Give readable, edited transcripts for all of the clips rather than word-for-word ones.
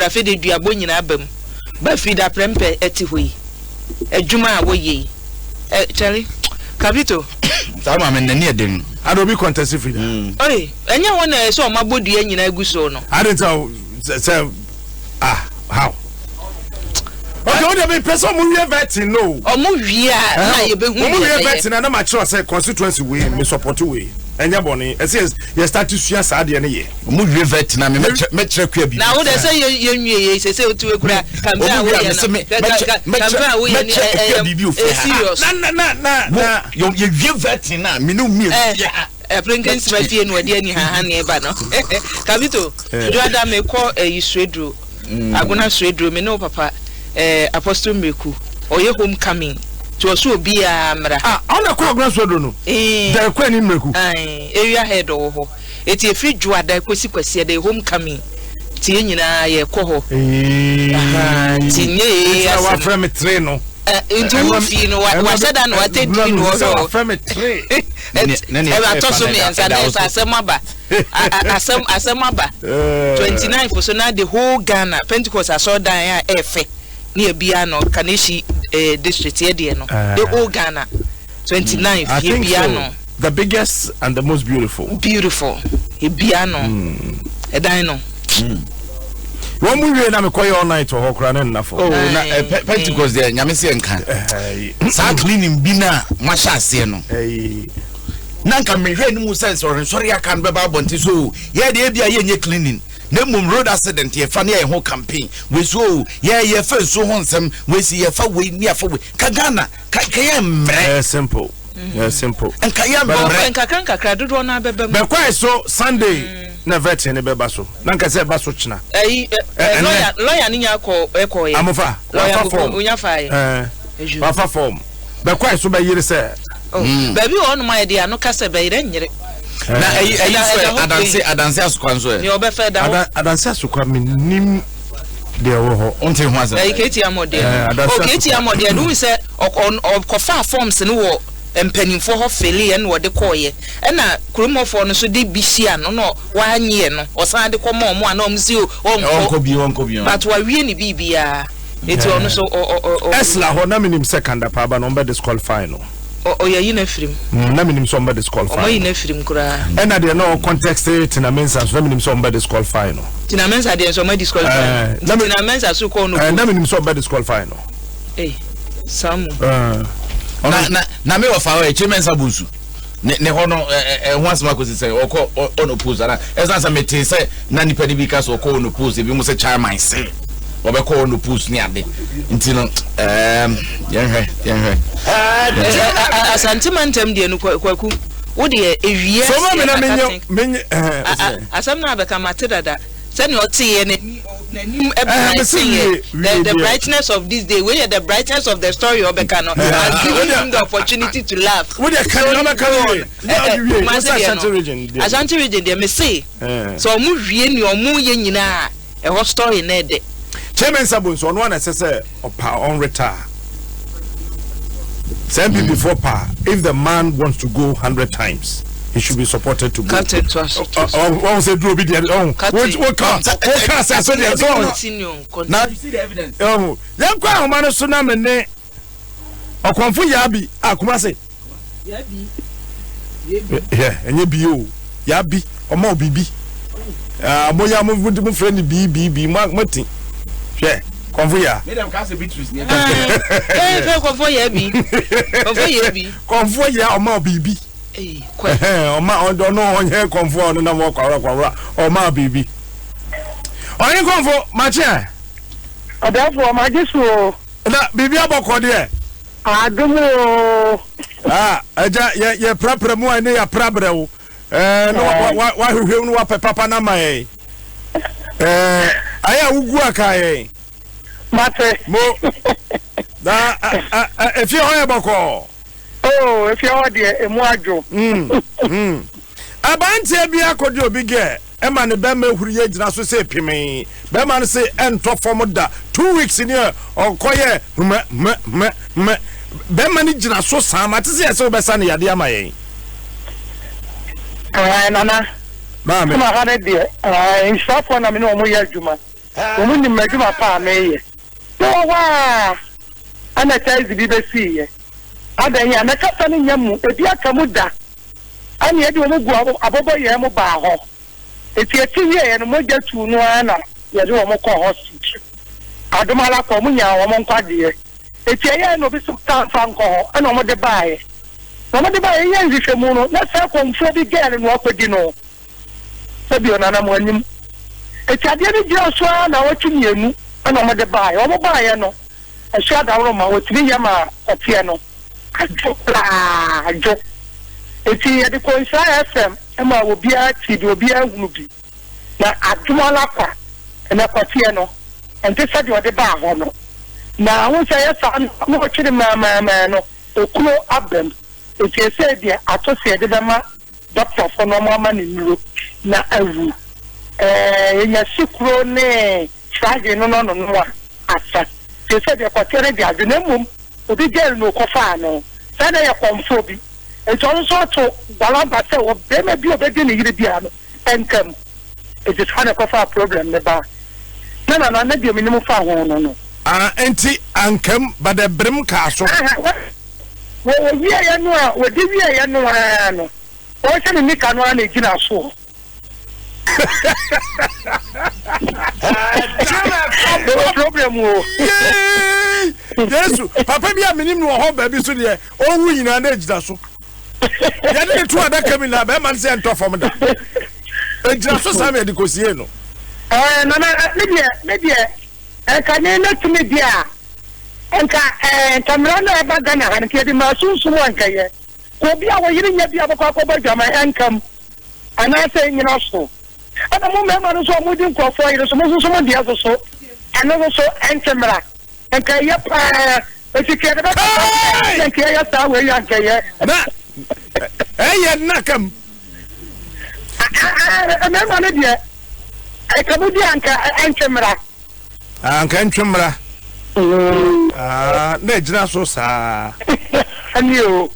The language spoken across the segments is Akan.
rafe de duabo nyina abam ba fi da prempe eti hoyi adwuma a woyi Charlie Capito sama men nani eden Adobe contest free oi enya wona so mabodua nyina aguso no I don't know say how okay what be person mu wie vetting no omo wie a na ye behu omo wie vetting na ma sure say constituency we me support we enya boni e say you start to sua saade ne ye omo wie vetting na me kire kwa bi na wo dey say ye nwie ye say otu ekura kamera we ye kamera we ye serious na ye wie vetting na me no mi Prinkin Smithie no de ani ha ne ba no Capito do ada me call Yisredro aguna Sredro me no papa Apostle Meku oye homecoming to so obi amra ona kwa aguna Sredro no da kwa ni Meku area head ho eti efri juada kwasi de homecoming ti nyina ye kɔ ho ti nye ya wa frame train no into fi no wa sada no ate train no ho frame train e ba to so me ansa na asemaba asemaba 29 for so na the whole Ghana Pentecost asodan ya efe near Biano Kaneshi district here no the whole Ghana 29 here Biano the biggest and the most beautiful Biano edino one movie na me koy all night to hokra na nafo na Pentecost there nyame se nka sa cleaning bi na masha ase no nanka mehwe ni mu sense or sorry aka no beba bonti so ye de bia ye nye cleaning na mum road accident ye fa na ye ho campaign we so ye fa so ho nsem we si ye fa we ni afa we ka Ghana ka ye mre simple simple enka ye mre enka kakra dodo na beba be kwa so Sunday na vetting ne beba so nanka se ba so china lawyer ni nya ko ye amofa lawyer unya fa ye wafa form be kwa so be yire se baby on my dia no kase be yire nyire na adanse asukwa nso ni obefa da adanse asukwa minim de wo ho onte ho asa keti amode keti amode no se okofa forms ne wo empanimfo ho feli en wo de koye na kromofo no so de bisia no wanye no osan de komo mo ana omsi onko bi but wa wie ni bibia eti ono so esla ho na minim second pa ba no be disqualify no oya yina film na minim so be disqualify o yina film kura na de no context tina mensa so minim so be disqualify no tina mensa de so be disqualify tina mensa so ko no na minim so be disqualify no sam na me ofa o echemensa busu ne hono ho asema ko se okọ ono pose na esa sa mete se na nipa ni bi ka so okọ ono pose bi mu se chairman se obekọ ono pose ni ade nti no yenhwe asantemantem de no kwaku wo de ewie so ma me na menye asam na abeka mate dada se ne otiye ne the brightness of this day where the brightness of the story obeka no has given him the opportunity to laugh what the Ashanti region they me say so mu wie ni omu ye nyina e ho story na de chairman sabun so no one say opa on retire same people before pa if the man wants to go 100 times he should be supported to go. Captain Dwaso. Say do obedient. What can't say so there so. Now you see the evidence. Them kwa man so na me ne okonfo yabi akuma say. Yabi. Yeah, enye bi o. Yabi omo bibi. Moya mo friend bi matin. Yeah. Konfo ya. Me dem ka say Beatrice ni. Konfo yabi. Konfo yabi. Konfo ya omo bibi. Oma no onye konfo no na mo kwara oma bibi onye konfo mache adafo ma jesu na bibi aboko de Adom aja ye prapra mu ene ya prabre wo no wa hwehwem no wa papa na mai aya ugu aka ye mate mo da efi hoye boko if you are there, a mojo. Abanti bi akodi obi ge e ma ne be ma huri ye gina so say pimi be ma say ento form da 2 weeks in here okoye be ma ni gina so sama te say be sa ne yade amaye nana ma me ma ha de in shop na me no mo ya juma omu ni maduma pa meye no wa ana taizi bi besi ye adanya na kasa ni nyamu ebi aka mu da ani edi omu gu abobo ye mu ba ho eti ye no mo jatu no ana ye de omu ko hospital Adom ala ko mu nya omu nkwade eti ye no bi su ta fa nko ana omu de baaye omu de baaye ye nzi hwemu no na sa ko mfo bi gele no akodi no sabi onana mo anim eti ade ni dia so na wotunienu ana omu de baaye omu baaye no ehwa dawro ma wotini yama otie no ajo eti ye de ko nsa FM ema obi a ti de obi a hunu bi na Adom ala kwa na kwatie no ente sadi ode ba ho no na won say sa no chiri ma no okulo abem eti ese dia atose de ma doctor for no ma ni nuro na awu enya sikuro ne traje no a asa ese dia kwatie dia de na mum obi gel no kofa no say na ya komfo bi eti on so to balamba say wo be ma bi obedi ni yiri bia no enkam eti try kofa problem ne ba na dia minimum fa ho no enti ankam bada brim ka so wo wie ya no a wo di wie ya no a no o se ni ka no na gina so problem wo Yesu papa bi a minim no ho ba bi so de o hu nyina na gina so ya de to adaka mi na ba man se entofom da gina so sa me de kosie no nana media kane na tumi dia enka kamera na ba gana han ke di masunsu wanka ye ko bia wo yiri nya bia ba ko ba jama enkam ana se nyina so ana mo me ma no so mo din ko fo yiri so mo so mo dia so ana so enkamera enka ye pa etike da ba enka ye ta we ya enka ye na na kam ana ma ne dia kabudi anka ntwemra na gina so saa anio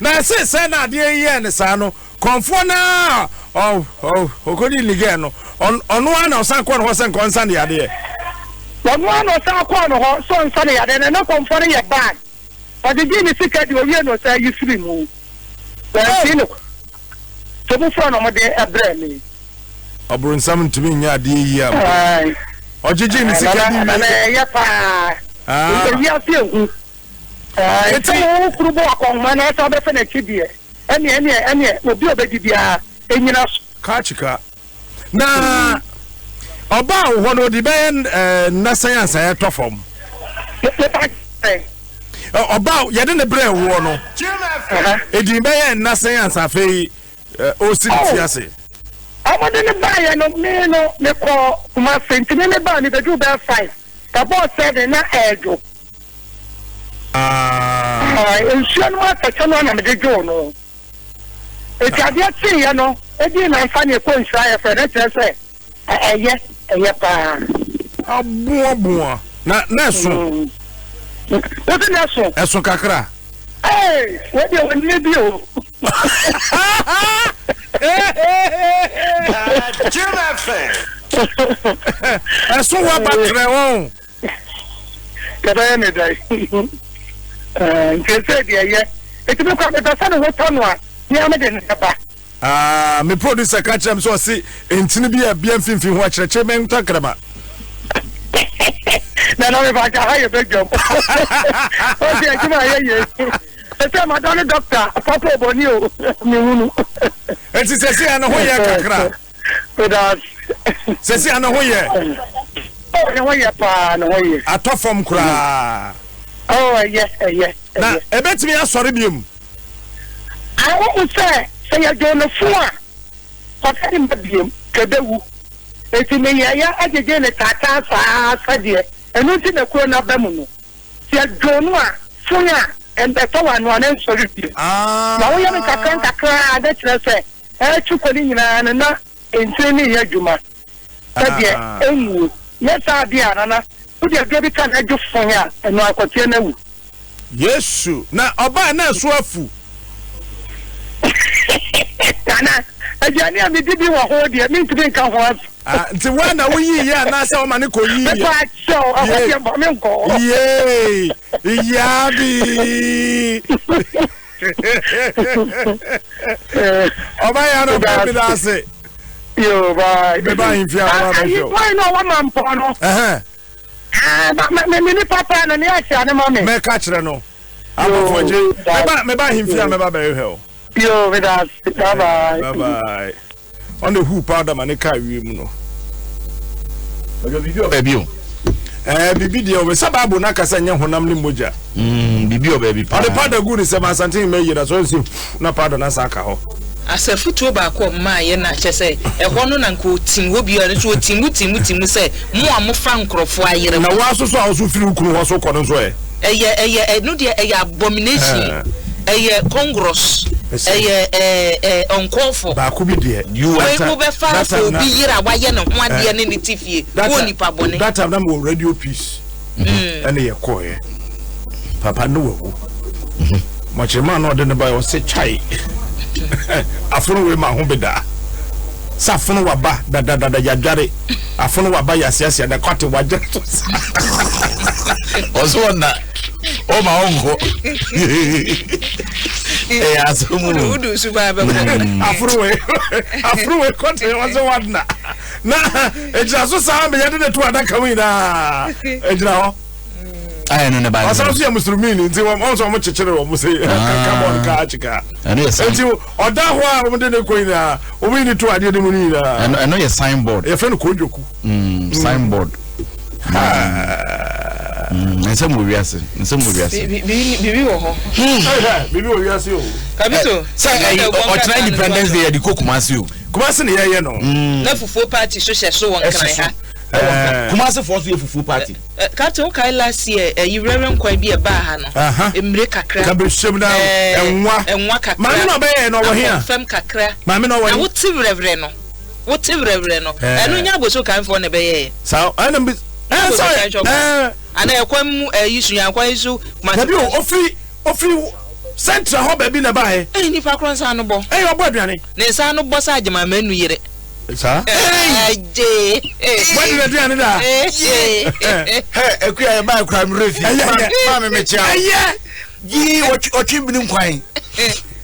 na se na de ye ne saa no konfo na okodi lige no ono ana osan ko no hosen konsan de ade ono ana osan ko no ho so nsan de ade na konfo ne ye bad o de di ni sika di owie no say yisiri mu no to bu fro no mo de ebre mi Adom Nsem ntumi nya ade yi am ojiji ni sika di na ya pa ya fi hu eti kuru bo akoma na so be fe na chidie ene obi obedi bia enyina ka chika na oba ho no di ben na science ya tofom oba ye de ne bre wo no edi ben na science afei o si tiase amade ne ba ye no me ko kuma sentine ne ba ni bedu be 5 ka bo 7 na ejo ensuan wa ka chano na me de jo no e ka dia ti ya no e di na fa ne ko nsra ya fe na tese eye pa abuabua na so o ti na so eso kakra we de woni bi o eso wa batre won kada ne dai nke se dia ye etimi kwa beta sa no hoto a ni amede ne ba me producer ka chem so si entini bi a bia mfimfin ho akyerɛkyerɛ men takrama na me ba ka haye be jom o ti ekima ye ese ma don doctor papa oboni o mi hunu enti sesi ana ho ye kakra pedas sesi ana ho ye o ne ho ye pa na ho ye atofom kura yeah na ebetimi asori biem I want to say ya jono fua ko tani mbiem kebewu eti me ya ajeje ne tata sa de enu ti na kuro na bamu no ti jono a funya embeto wa no na nsori biem na wo ya me kakra ada kire se chukoli nyina na entini ya juma tabe enwu yesa dia na udi adobi kan aju funya enu akotie na wu Yesu na oba na so afu Nana, ajani ami bibi wa ho de mi ntumi nka ho Nti wana wuyi ya na se o mane ko yi. Me pa show o ya ba me ko. Yay! Yabi. Oba ya no be da se. Yo bye. Be ba him fia ba ba show. Why no one man po no? Me papa na ni acha na mama. Me ka kire no. Abofoje. Me ba him fia me ba be hell. Yo, with us. Bye-bye. Bye-bye. On the hoop powder man ka wi mu no. Baby. Bibi de o sababu na kasa nya honam ni moja. Bibi o baby pa. On the powder good is ma santin me yira so si na powder na saka ho. Asafutuo ba ko ma ye na che se ehwo no na nko tim ho bi ore so timu se mo amofa nkrofo ayere. Na wa so a so firi ukuru ho so kono so eye no de eye abomination. Eye congress onkofo ba ku bi de you we be fa for bi yira wa ye no ho ade ne ne tifie wo nipa bone that time na mo radio peace ene ye ko ye papa no wo mo chema no de ne ba o se chai afono we ma ho beda safono wa ba da yadware afono wa ba yasiasia da kwate wa je oso na o ma ongo asumu udu suba ba afro we kwate wa so wadna na ejira so sa be yade to adaka wi na ejira ho I no ba. Asanso ya musulmini nti won so mo chechere wo mo say carbon ka achika. Nti oda ho a wo de ne ko ina wo mi ni to ade de mu ni na. I know your signboard. Your friend ko joku. Signboard. Nsem wo wiase. Bibi wo ho. Bibi wo wiase o. Kabito. Say o independence day di ko Kumasi o. Kumasi ne ye no. Na fufu party so hye so won kan ha. Kumasi for so fufu party. Captain Kai last year, you reverend quite be a bar, no? Emre kakra. Kabishim na enwa kakra. Mami no be no wo here. Fem kakra. Mami no wo. Na wuti reverend no. Enu nya boso kan for ne be ye. Sa ana bi. Sorry. Ana ekwam yisu yankwan yisu. Tabi ofi central ho ba bi na ba he. Ni pa kron sa no bo. Obo aduane. Ne sa no bo sa agema manu yire. Sa? Hey. What did you do that? Hey, ekuya ba kwam refi. Ma me mecha. Yi ochim binim kwan.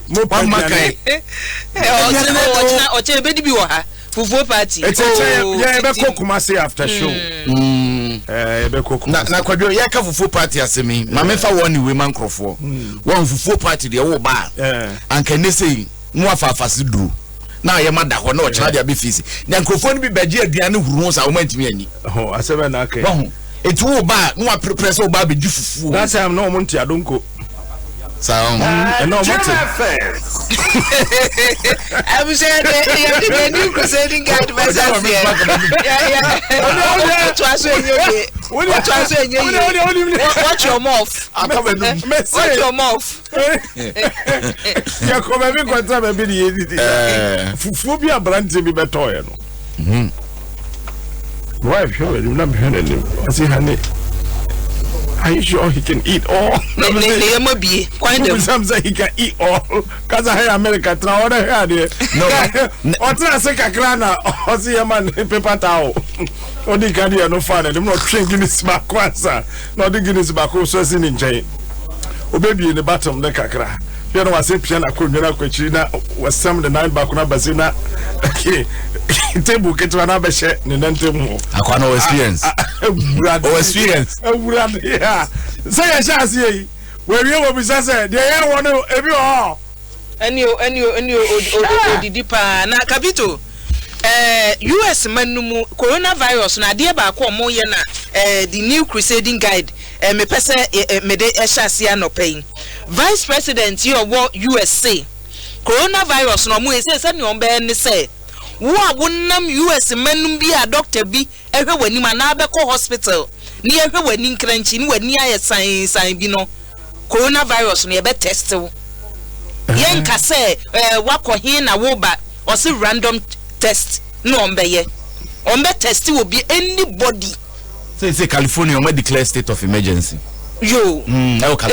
Mo pa makai. Oche be di bi wo ha. Fufu party. Yeah, be ko Kumasi after show. Be ko Kumasi. Na kwadwo ye ka fufu party asemi. Ma me fa woni we man krofo. Won fufu party de wo ba. Anka ne sei mu afafase duru. Na ye mada ho na o chira dia be fisi na nkrofo ni bi baje aduane huru sa o mantimi ani asebe na akai etu wo ba no press wo ba be di fufu that time no monti adonko sound no monti I was saying the new crusading guide myself watch your mouth watch your mouth ya come be kwanta be bi di fufu bi abrante bi betoye no wife show you na be hane asi hane are you sure he can eat all? Some say he can eat all. Cause I hear America try order here. No. Or try say kakrana or see a man paper towel. Or the candy no father. Them not drinking this back kwanza. Not drinking this back so sin in jail. O baby in the bottom the kakra. You know I say piano kunyana kwechina was some the nine back na bazina. Okay. Table get to another shit ni nantemu. Akwa no experience. Experience. Yeah. Say a chance here. Where you will be say they want to every all. Any odidi pa na Kabito. US manumu coronavirus na dia ba ko mo ye na the new crusading guide me pese me de ehase anopain. Vice President you USA. Coronavirus no mo say ne on be ne say wo abunam US manum bi a doctor bi ehwe wani ma na be ko hospital ni ehwe wani nkranchi ni wani aye san bi no coronavirus no ye be test wo yen ka say wakọ hin na wo ba o se random test no on be test will be anybody say California we declare state of emergency yo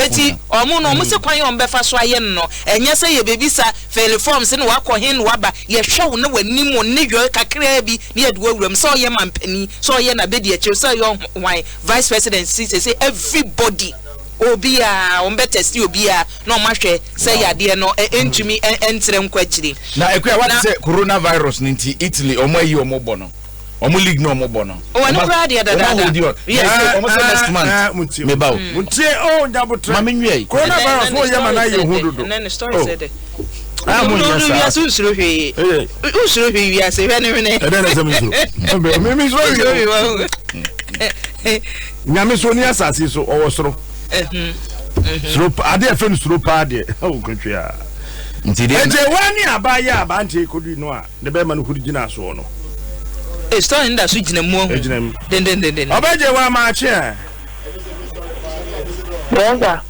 eti omo no mo se kwan yo mbefa so aye no enye se ye bebisa fail forms ne wakọ hin waba ye hwew ne wanimu ne yo kakra bi ne ye duwa wuram so ye mampani so ye na bedi eche so ye wan vice president say everybody obia on better see obia no mahwe say yade no entumi entre nkwachiri na ekwa what say coronavirus ninti Italy omayi omobo no omo league no omobo no o no kra de dada yes omo say next month me bawo mutie o nyabotre ma menwe coronavirus wo yema na ye hududo and then the story said it ya susuro hwe usuro hwe ya se hwe ne e den se misuro me misuro nyame so ni asase so owo soro soro ade afen soro pa ade o kontwa ntide eje wani abaye abante kodu no a de be ma no kudu gina so no e story nda so gina mu den obaje wa ma che Benga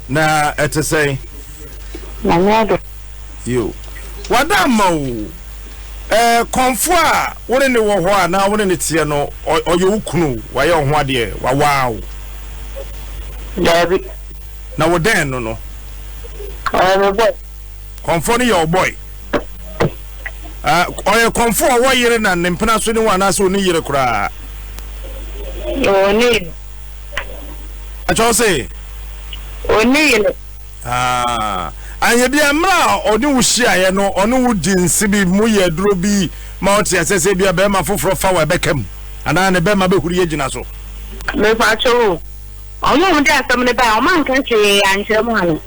na etesei na nyado yo wadama o konfo a wore ne wo ho a na wore ne tie no oye wukunu waye ho ade wa wow David na wo den no boy konfo ne your boy oye konfo wo yire na ne mpena so ne wa na so ne yire kura oni achose oni anye bia mra oni wuhia ye no oni wudi nsibi mu ye duro bi ma oti asese bia be ma foforo fa wa bekam ana ne be ma be huri ye gina so me fa cho omo mu dia sam ne ba o man kan che anche mu hanu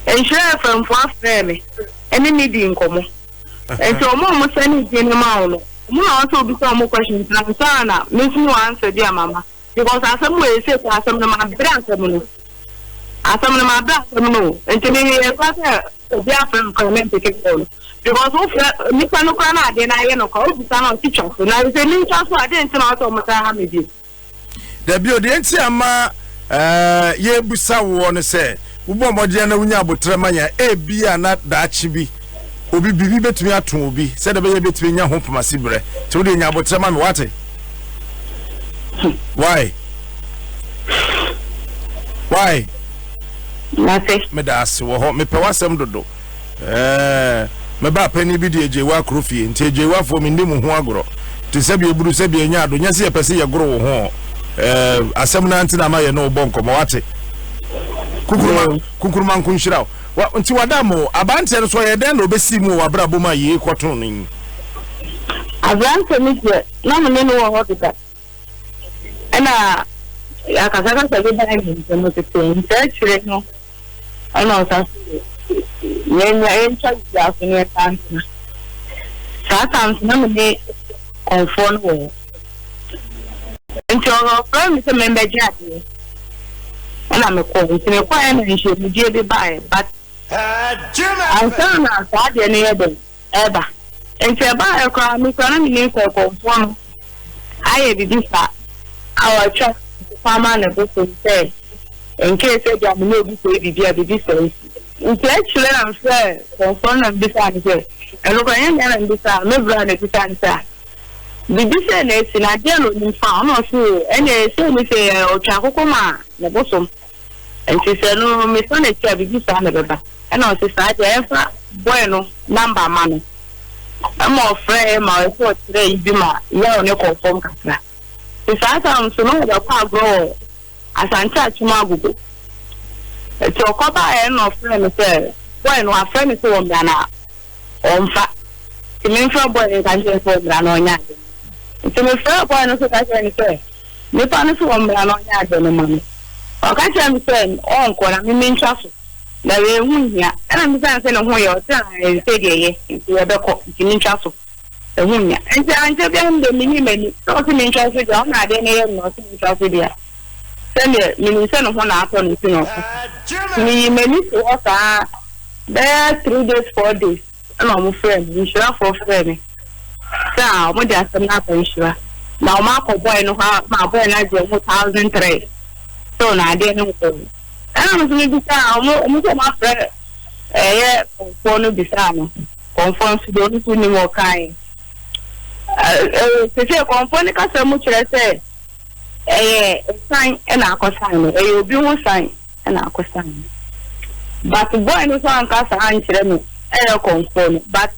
enhwe from for frame eni ni di nkomo enti omo mu sani di ni ma ono mu na so bi so mo question sana me fu answer dia mama because asem we say ko asem na ma bra asem no asem na ma bra asem no enti ni e kwa se dia from comment ke ko because of ni kwa no kwa na de na ye no ko bi sana ti cho so na se ni cho so ade enti na so mo ta ha me di da bi o de enti ama ye busa wo no se ubo modie na wunya abotre manya e bia na daachi bi obi bibi betumi aton obi se da be ye betumi nya ho pamase bre te wo de nya abotre ma me wate why nothing me da ase wo ho me pe wasem dodo me ba pani bi de ejewa krofie nti ejewa fo me ndimu ho agoro te se bi eburu se bi enya ado nya se ye pese ye goro wo ho asem na nti na ma ye no bonko ma wate kukuruma nkunshira wa nti wadamo abante no so ye den no besi mu wa brabo ma ye kwoton no abante mi je na me no wo hospital ana ya kasaka se be ni mo te te chire no ana sa nyenya encha ya fune tanti sa tanti na me konfon wo ntoro from se me be jati ana me ko ntine kwa ya na nje mu die be bai but ansana sa de ne yebe eba ente ba e kwa mi kwa na mi ko konfon aye bibisa our trust farmer na go say in case they am no be say bibisa nti actually am say konfon na bibisa ni say e lo kwa yan na bibisa me bra na bibisa ni say bibisa na esi na de lo ni fa no so ene say ni say o twa kokoma na bosom nti say no me so na tia bibisa na beba ena o say sa de efa boy no number ma no am of friend ma o so tire bi ma ya o ne confirm kakra isasa so no da kwa grow asante atuma agugo ti okoba e no friend say boy no a friend say o mia na onfa ti me fra boy kan je so mia no nya ti me fra boy no so ka say ni pa no so o mia no nya de no mami o ka che mi say on ko na mi ntwa so na we hunya na mi say no ho ye o say say de ye ti e be ko ti mi ntwa so hunya anje bia ndo mini mani so ti mi ntwa so ja na de ne ye no so mi ntwa so dia sele mi se no ho na ato ni no mi mani so o sa there 3 days 4 days na mo friend mi shira for friend sa mo dia sem na ko shira na o ma ko boy no ha ma boy na je mo 1003 so na de no ko ana mo mi bisa mo so ma friend ye ko no bisa no confirm so do no ni mo kai se confirm ka se mo kire se sign and sign you be one sign and sign. But boy no so cast answer me confirm but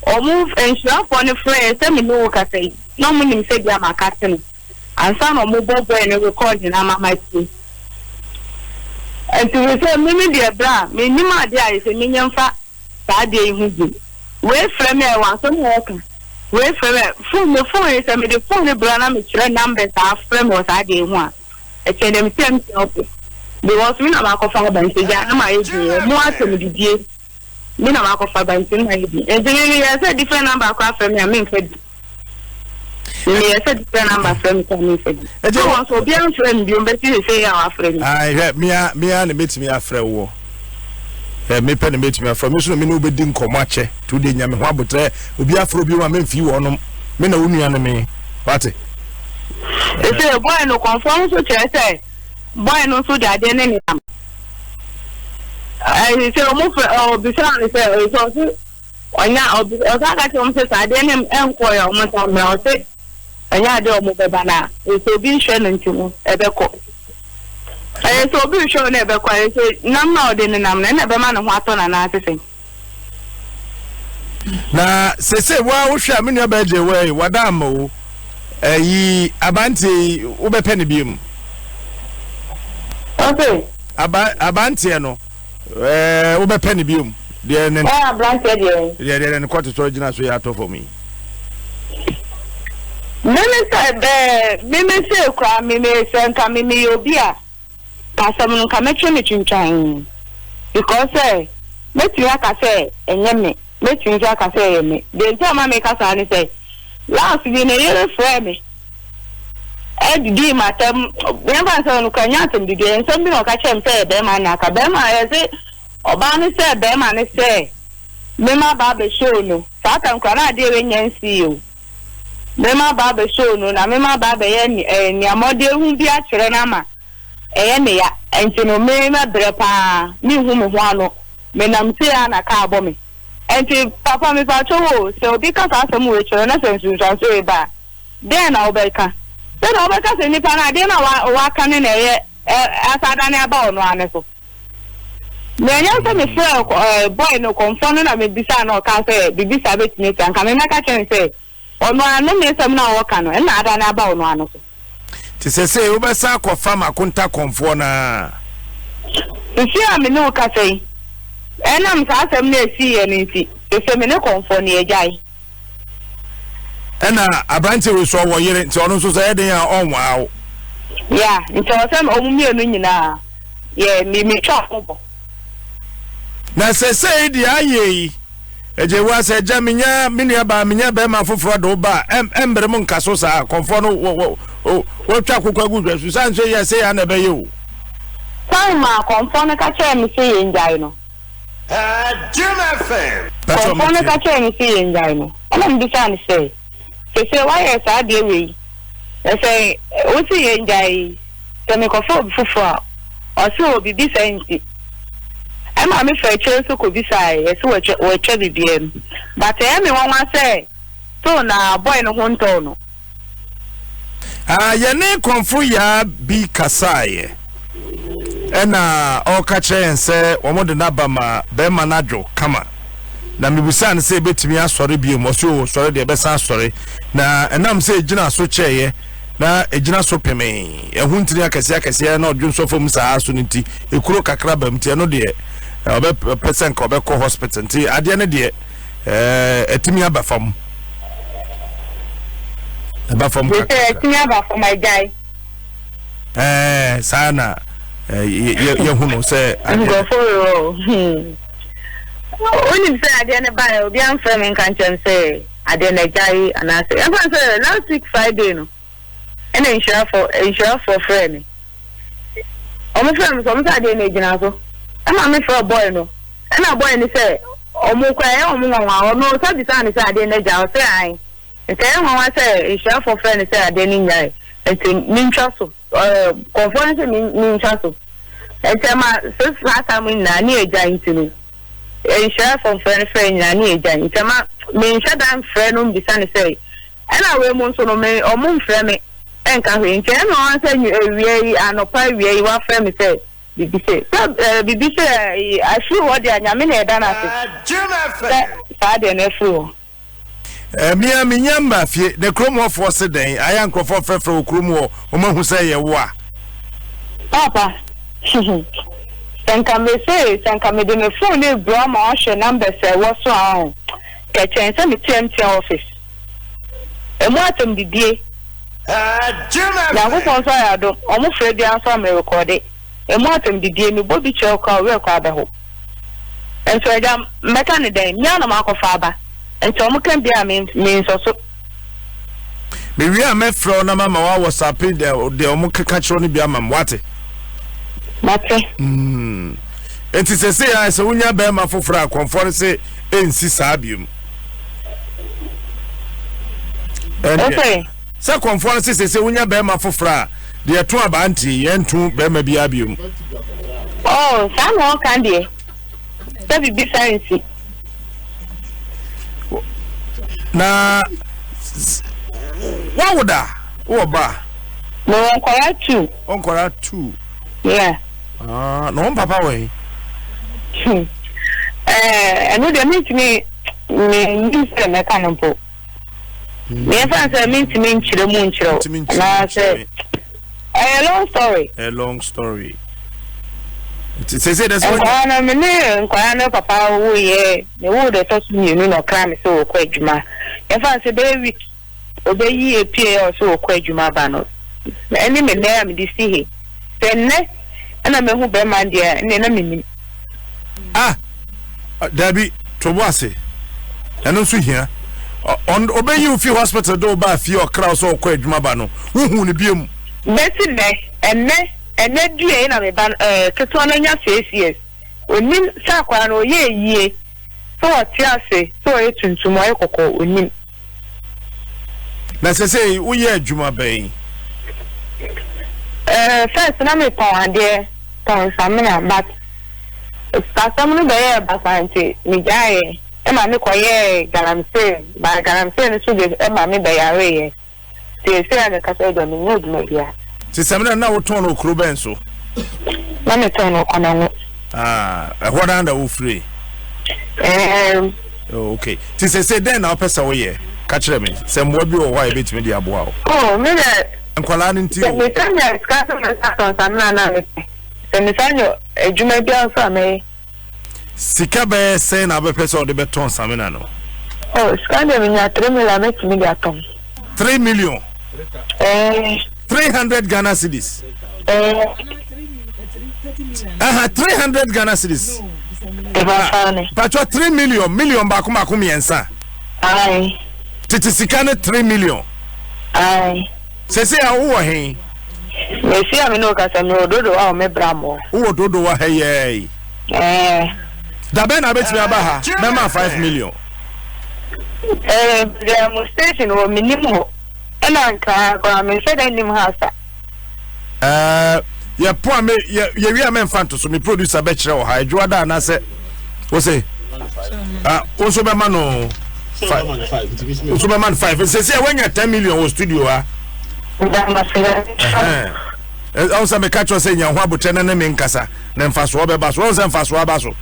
or move and show up on the friend tell me no say no meaning say they are my captain and some of mobile boy and recording my team. And to say me dear bra me nima dia is a minion fa that day who wait from me one some walking. Wait for the phone is a the phone brana me numbers are frame was I day one. I said them same because we na ma ko fa ban se ja na ma ye mo atom didie me na ma ko fa ban se na ye bi e dey say different number ko afem me am fed me say different number frame me fed e dey want so bi an frame bi o be say ya wa frame ai me na metimi afre wo me pen metimi afre me so me no be di nkomache to de nyame ho abotre obi afro bi wa me mfi wo no me na wonu anu me wate e say boy no confirm so say boy no so that dey name am I say o mo be say so onya o ka ka chom say that dey name enko ya o mo ta me o say anya dey o mo be bana e so bi hwe no ntimo e be ko so bi hwe no e be ko e say nam na o dey nam na be ma no ho ato na na sese na sese wa wo hwe amenu ba je we wadam o yi abanti wo be pene biem. Okay. Abanti no wo be pene biem. De ne abanti de ne kwatu so gina so ya to for me. Meme say kwa meme senka meme obi a kasam no ka metwe me twintwan because metu aka say enyeme metu aka say yeme de ntama me kasa ni say last bi na yere frɛ me di matam yamba so no kanya atem di de nsɛm bi na ɔka kyɛm sɛ be ma na ka be ma yɛ ɔba ne sɛ be ma ne sɛ me ma ba be show no satan kwa na de we nyansi o me ma ba be show no na me ma ba be yɛ ni amode hu bi a kyerɛ na ma ɛyɛ ne ya enti no me ma brɛ pa mi hu me ho ano me nam se ya na ka abɔ me enti papa me pa cho so obi ka sa asɛm we kyerɛ na sɛ nsunsan so e ba den na obeka so na obeka sɛ nipa na de na wa ka ne na ɛyɛ asada ne aba ono ane so me anya sɛ me frɛ boy no confirm na me bisa na ɔka sɛ bibisa betime sɛ nka me meka kyɛn sɛ ono ane me sɛm na wɔka no na ada ne aba ono ane so ti sɛ wo bɛsa akɔ fama konta konfo na si a me no ka sɛ enam sa asɛm na esi ye ne nti se me ne konfo ne agyae ena abranche we so wo yere nti ono so so eden a onwa awo ya nti o se omumie no nyina ye mi twa obo na se di aye eje wa se ja minya minua ba minya be ma foforo do ba embre mu nkaso sa konfo no wo twa kokwa gu so san so ye se ya na be ye o sai ma konfo no ka che mi se ye njai no Jim FM. Konfo no ka che mi se ye njai no ana mi bisa ni se why is that the way? I say, what's the end? I make a for or so be decent. I'm a afraid to could be shy, so what you be. But everyone want say, so now, boy, no one tono. Your name confu ya be Kasai. And all catch and say, one more than Abama, Bemanadro, come on. Na mibusan say betimi asori bi mo so sori de besa asori na enam say gina so cheye na egina so peme ehun tiri akase na odun so fom sa aso nti ekuro kakra bam tie no de obe person ko be ko hospital nti ade ne de etimi abafam etimi abafam my guy sana ye hunu say go for Only say I didn't buy a young friend in Kanchan say I didn't guy and I say last week Friday no and insure for friend. My friend sometimes I didn't know. I'm a for a boy no. And a boy and say no so design say I didn't say I say insure for friend say I didn't guy and ninja conference ninja and tell my since last time in near giant to me. Share from friend and near giant. Me shut down friend on the sun say. And I will want to know me or moon friend me. enka we nche no answer we anopa we wa frame me say bibi say afi wo de anyame na eda na say sa de na fu Mia minyamba fie the chrome of for den aya nkrofo frefre okrum wo o mahu say ye wo a papa enka me say enka me de me phone e bro ma o hwe number say wo so ahun ke chen say me TMT office e mo atom bibie na go pon so ya do o mo fredi answer me record e mo atom bibie me bobi che ko we ko abeho en so ja meka ne den nya na makofa aba en so mo kan bia me so me wi am fro na mama wa WhatsApp de o mo keka chiro ne bia mam wate mate enti se ya se unya be ma fofora konfor se ensi sabium okay se konfor se unya be ma fofora de to abanti yentu be ma bia bium oh sa no kan de se bibi science na what would that wo ba no onkora 2 yeah no papa we eno de meet me se me kanampo me fan say meet me nchire mu nchire na say a long story say that's what na me nkwara na papa wo ye me wo de to me no no kra me so ko adwuma e fan say be week obeyi epie o so ko adwuma ba no eni me na me di si he senne ana me hu be man dia ne na me Dabi to wase eno so hia on obeyi ufi hospital do ba fi o kra so ko adwuma ba no hu ne biem beti ne enne due na me ban keto na nya 6 years onim sa kwa no ye yie so oti ase so etuntum ayi kokko onim na se wo ye adwuma ban first na me pon ade pon samina but stasamu be ye basanti mi jaye e ma me koye galamse ne so de e ma me be yare ye se aga kasa do me no duma bia se samina na wo ton okro ben so na me ton okona wo what under wo free okay ti se den na opesa wo ye ka kire me se mbo bi wo wa e betimi di aboa o me de nkwala nti me tanya skasa na sa samina na me se me sanyo ejuma bia so ame sika be se na be pesa o de beton samina no skande me nya 3 million metimi di atom 3 million 300 Ghana cedis 300 Ghana cedis patwa 3 million ba kuma miensa ai titi sika ne 3 million ai se ya wo he me si ami no ka se me ododo wa o me bramo wo ododo wa he ye da be na betimi aba ha be ma 5 million the station o minimum ena nka ko me se da nim ha sa ya po me ye wi amemfanto so me producer be kire wo ha adwo da na se wo say wo so be ma no 5 wo so be ma 5 se wanya 10 million wo studio ha also me catch say nya ho abote na me nkasa na mfaso wo be ba so wo se mfaso aba so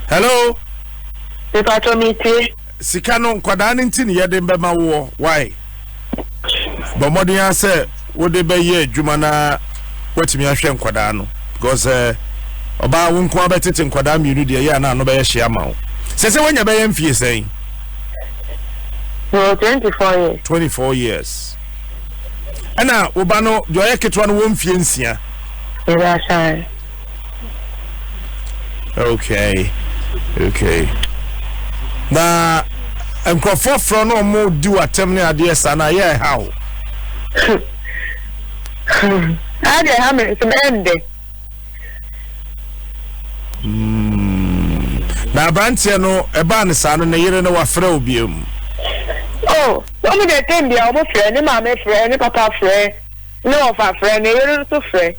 hello Pepato miti sika no nkwada nti ne yede be ma wo why bo modin ya say wo de be ye adwuma na watimi ahwe nkwada no because oba wo nko abetete nkwada mienu de ye na no be ye hia ma wo se wonya be ye mfie sei 24 years ana oba no do ye ketwa no wo mfie nsia okay na enkrofo fro no mo di watem ne ade esa na ye how ade ha me semende na branche no eba ne sa no ne yire no wa fra obiem o me de tembia o mo fre ni ma me fre ni papa fre ni o fa fre ni yire so fre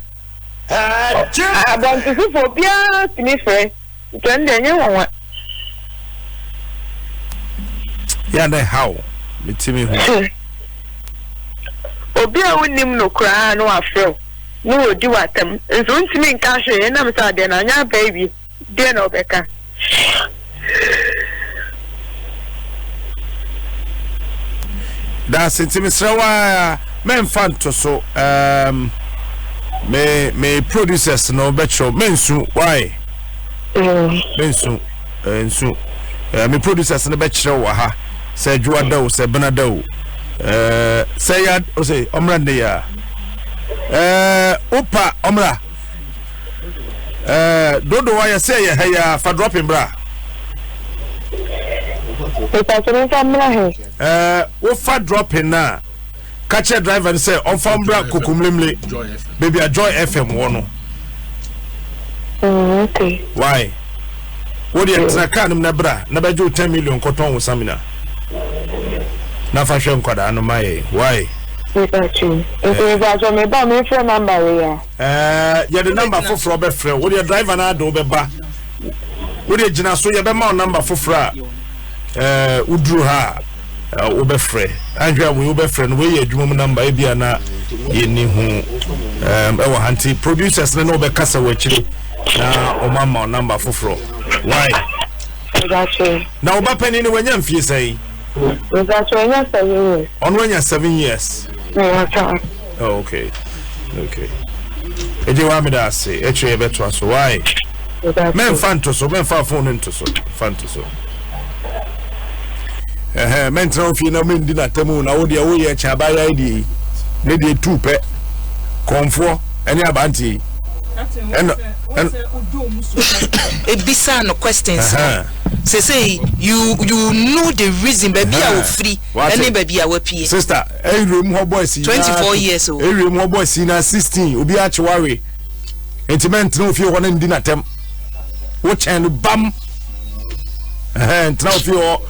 bon tu fo bia ti ni fre tende ni won ya na how metimi ho obi a wonim no kura no afro no odi watam nso ntimi nka hwe na me sa de na nya baby de na obeka da sentimi srawa men fanto so me producers no betcho mensu why mensu ensu me producers no betcho wa ha se jua dawo se bena dawo say ya o say omra ne ya opa omra dodo wa ya say ya ya fa dropping bra wo fa dropping na catch driver and say on fa bra kokumlemle baby a Joy FM wono okay why what the extra na bra na ba jo 10 million koton wo samina na fa hwe nkwada no mai why me ba me phone number ya ya the number for be free what the driver na do be ba what the gina so ya be ma number for free udru ha wo be free anhwa wo be free no we adwuma number e bia na ye ni hu e wo hanti producers no be kasa wa chiri na o mama number for free why na oba pani ni wanya mfie sai on when you're 7 years. Oh, okay. Eje wa me da say eche beto so why? Men fan to so men fa phone into so fan to so. Men tro fi na men di na temu na wo de wo ye cha ba ya di. Ne de two pe. Konfo eni abanti. Ebisa no questions. Say you know the reason baby I will free any baby I will pay. Sister, room ho boy 24 years old. Room ho boy na 16 obi a chware. Intimate no fi wona ndi na tem. Wo chen bam. Ntra fi o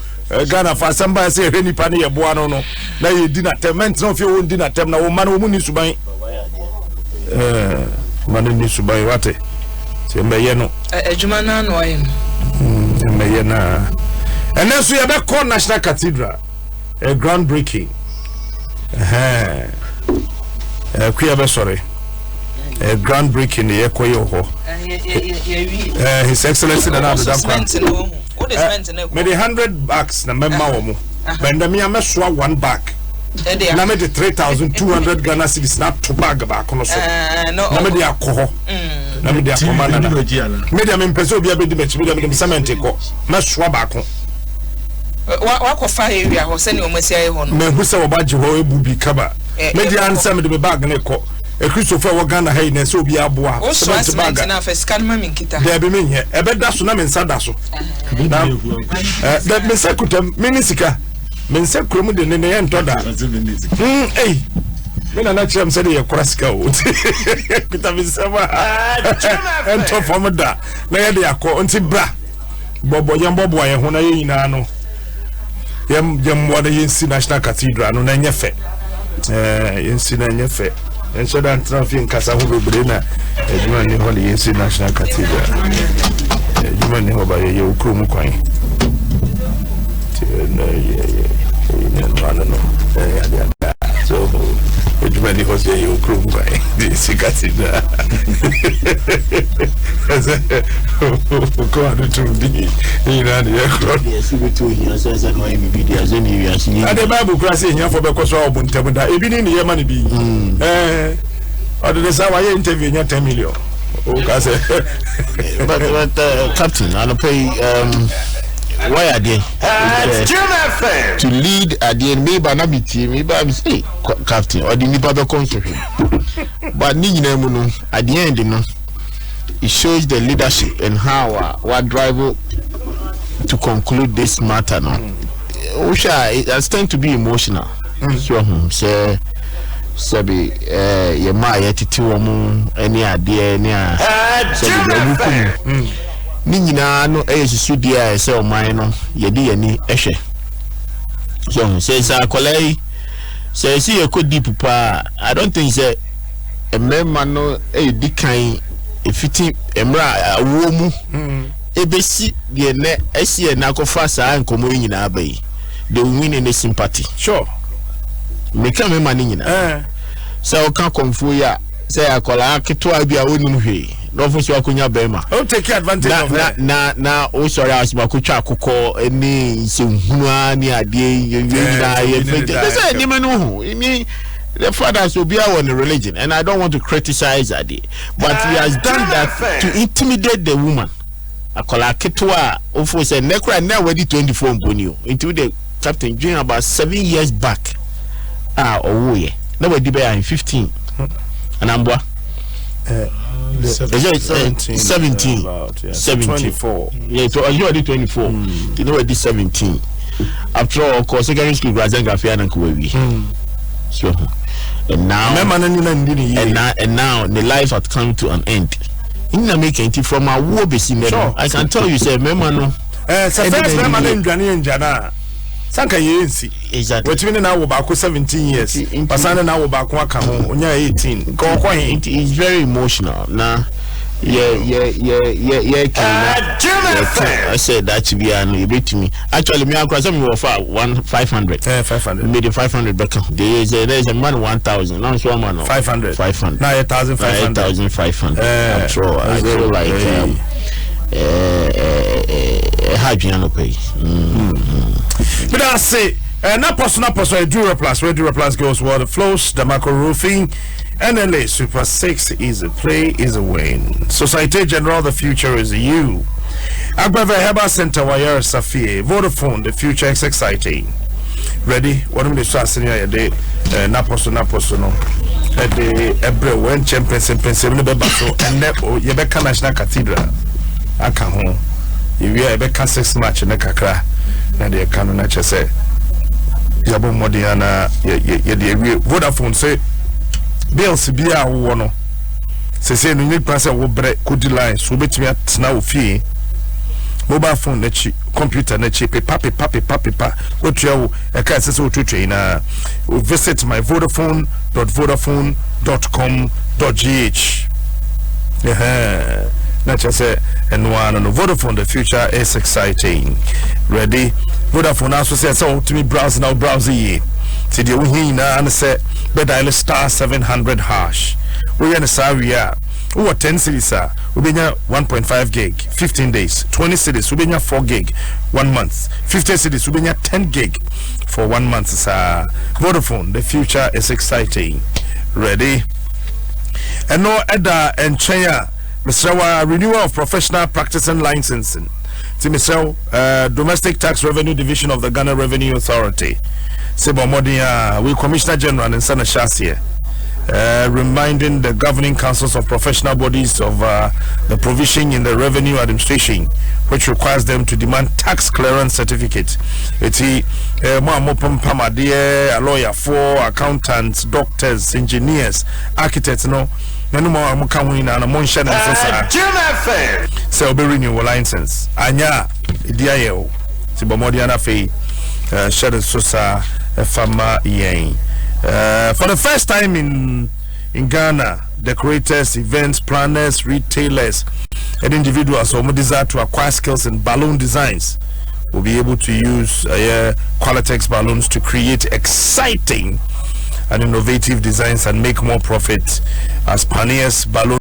Ghana fa samba say hwani pa ne ye boa no no. Na ye di na tem no fi wo ndi na tem na wo ma no mu ni suban. Man ni suban wate. Se mbe no. Ejuma na no ayi. Mayena and then so you be call National Cathedral a groundbreaking kuya be sorry a groundbreaking the ekoyo ho His Excellency na na da kwa me the 100 bucks na memma wo mu benda me ameswa 1 bag na me the 3,200 Ghana cedis na to bag ba kono so na me the akoho na me the akomana na me the me pese obi abedi me me the cement ko na soa ba ko wa ko fa area ho se ne o masi aye ho no me hu se wo baje ho ebu bi kaba me the answer me the bag ne ko e Christopher wo Ghana hay na se obi aboa cement bag na fa scan ma minkita there be me here e be da so na me nsa da so na that me sekutam minisika men se kromu de ne yen toda me na chem se de ye kraska o kita bi sama ento form da na ye de akọ nti bra bobo yem bobo ye ho na ye nyina no yem wada yensi National Cathedral no na nyefe yensi na nyefe enso da traffic nkasa ho bebre na eduma ni ho yensi National Cathedral eduma ni ho ba ye okromu kwan so ejumani hose yo krumba this cathedral ko adu to be ina de ekro yes we to here so as no be video as any we see ade bible cross here for be koso obuntem da ebi ni ye ma ne bi ade say why interview nya 10 million o ka say but captain I'll pay why are they to lead at the end maybe na be team maybe I say captain or the nipa be constitution but ni nyina mu no at the end no it shows the leadership and how what drive to conclude this matter no it has tend to be emotional so sabi ye ma ye titi wo mu any ade any ni nyina no susu dia se o man no ye di yani ehwe so say kolai say see ye ko deep pa I don't think say a member no di kan efiti emra awo mu ebesi de ne esie na kofa saa nkomo nyina abai they will win any sympathy. Sure. Make a money. So can't come for ya. Say I call a kitwa be a winning way. No for sure kunya bema. Oh, take advantage of that. Na oh sorry as bakucha kuko any sunhua ni ade say ni menu ni the fathers will be our religion, and I don't want to criticize that, but he has done that to intimidate the woman. I call her Ketwa, of say Nekra now ready 24 Bonio into the captain during about 7 years back. Oh yeah, now we in 15, and I'm 17. 24. Yeah, so you already 24. You know, I did 17. After all, of course, secondary school graduate Gafia and Kuwabi. So, and now the life has come to an end. In the making from a war I can tell you, say, Memano. First Memano in Jana. Sanka yensi. Exactly. Which means now about 17 years. Pasana now about 18. It is very emotional. Now, I said that to be an bit to me. Actually, me across some of 500. 500. Made 500 back. There's a man 1,000. Now it's 1 man. 500. 500. Now 1,500. 1,500. I feel like Hajiano pay. But I say, not personal, Dura Plus goes water flows, the macro roofing, NLA Super 6 is a play, is a win. Societe General, the future is you. Agbava Heba Center, Wire Safie, Vodafone, the future is exciting. Ready? What am I saying here? The Naposo, the Ebre, when champions and Pennsylvania, and Nepo, Yebeka National Cathedral. I come home. If you have 6 match in the Kakra, and the canon say, Yabo Modiana, Vodafone say, Bill Sibia, Wono. Say, no need person will break good line, so bet me at now fee. Mobile phone, nechi, computer, nechi, papi, what you a can't say to train. Visit my Vodafone.com.gh. Yeah. Not just say and one on Vodafone, the future is exciting. Ready? Vodafone also says so to me browse now ye. See the Wihina and say bed dial star 700 hash. We in a Saria. Who 10 cities are we be 1.5 gig 15 days, 20 cities we be 4 gig 1 month, 50 cities we be 10 gig for 1 month. Vodafone, the future is exciting. Ready? And no Edda and Chenya. Mr. Renewal of professional practicing licensing. Mr. Domestic Tax Revenue Division of the Ghana Revenue Authority. Sebo Modia, we Commissioner General in Sana Shasia, reminding the governing councils of professional bodies of the provision in the revenue administration, which requires them to demand tax clearance certificate. It's a lawyer for accountants, doctors, engineers, architects, no. No more I'm coming and I'm on Shannon. So be renew license. Anya Diao Sibomodiana Fee Shadow Sosa Fama Yang. For the first time in Ghana, decorators, events planners, retailers, and individuals who desire to acquire skills in balloon designs will be able to use Qualitex balloons to create exciting and innovative designs and make more profit as pioneers balloon